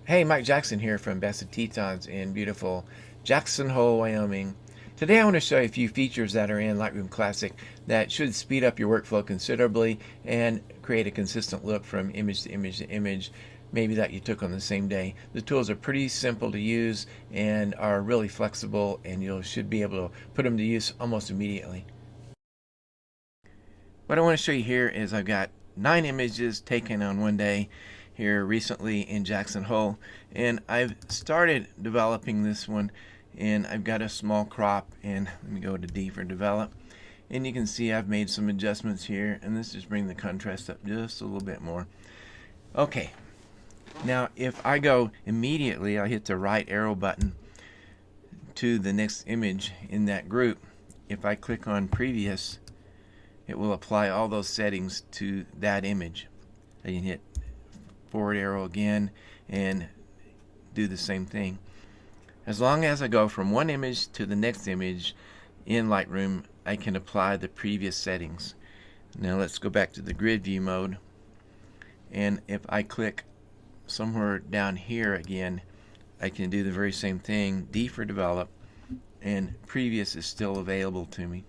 Hey, Mike Jackson here from Best of Tetons in beautiful Jackson Hole, Wyoming. Today I want to show you a few features that are in Lightroom Classic that should speed up your workflow considerably and create a consistent look from image to image to image, maybe that you took on the same day. The tools are pretty simple to use and are really flexible, and you should be able to put them to use almost immediately. What I want to show you here is I've got 9 images taken on one day here recently in Jackson Hole, and I've started developing this one, and I've got a small crop, and let me go to D for develop, and you can see I've made some adjustments here, and this just bring the contrast up just a little bit more. Okay, now if I go immediately, I hit the right arrow button to the next image in that group. If I click on previous, it will apply all those settings to that image. I can hit forward arrow again and do the same thing. As long as I go from one image to the next image in Lightroom, I can apply the previous settings. Now let's go back to the grid view mode, and if I click somewhere down here again, I can do the very same thing, D for develop, and previous is still available to me.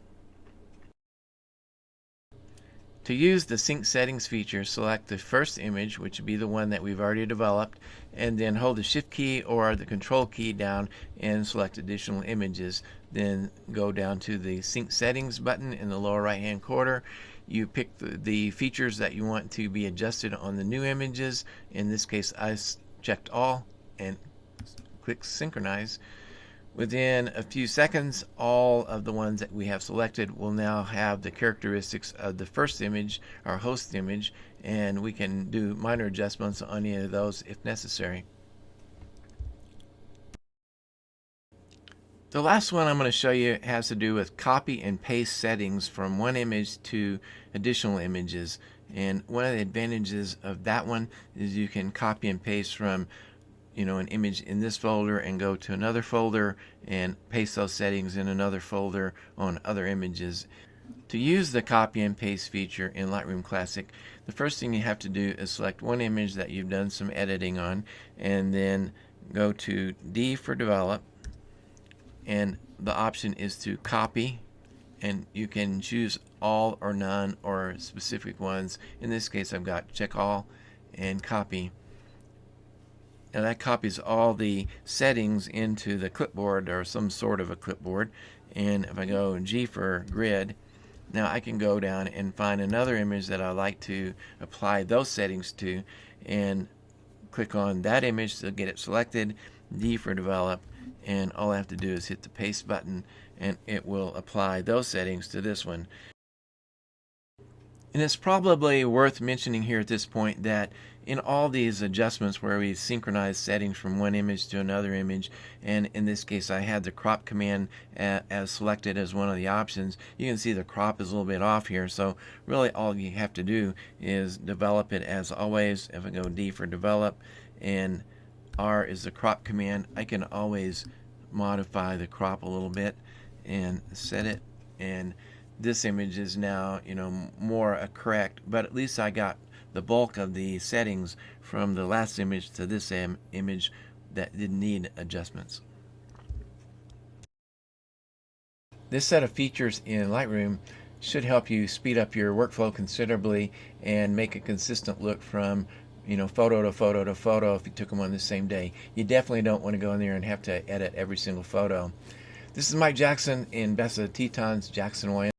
To use the sync settings feature, select the first image, which would be the one that we've already developed, and then hold the shift key or the control key down and select additional images. Then go down to the sync settings button in the lower right hand corner. You pick the features that you want to be adjusted on the new images. In this case, I checked all and click synchronize. Within a few seconds, all of the ones that we have selected will now have the characteristics of the first image, our host image, and we can do minor adjustments on any of those if necessary. The last one I'm going to show you has to do with copy and paste settings from one image to additional images. And one of the advantages of that one is you can copy and paste from an image in this folder and go to another folder and paste those settings in another folder on other images. To use the copy and paste feature in Lightroom Classic, the first thing you have to do is select one image that you've done some editing on, and then go to D for develop, and the option is to copy, and you can choose all or none or specific ones. In this case, I've got check all and copy. Now that copies all the settings into the clipboard or some sort of a clipboard. And if I go G for grid, now I can go down and find another image that I like to apply those settings to and click on that image to get it selected, D for develop, and all I have to do is hit the paste button and it will apply those settings to this one. And it's probably worth mentioning here at this point that in all these adjustments where we synchronize settings from one image to another image, and in this case I had the crop command as selected as one of the options, you can see the crop is a little bit off here. So really all you have to do is develop it as always. If I go D for develop and R is the crop command, I can always modify the crop a little bit and set it, and this image is now more correct, but at least I got the bulk of the settings from the last image to this image that didn't need adjustments. This set of features in Lightroom should help you speed up your workflow considerably and make a consistent look from photo to photo to photo if you took them on the same day. You definitely don't want to go in there and have to edit every single photo. This is Mike Jackson in Best of Tetons, Jackson, Wyoming.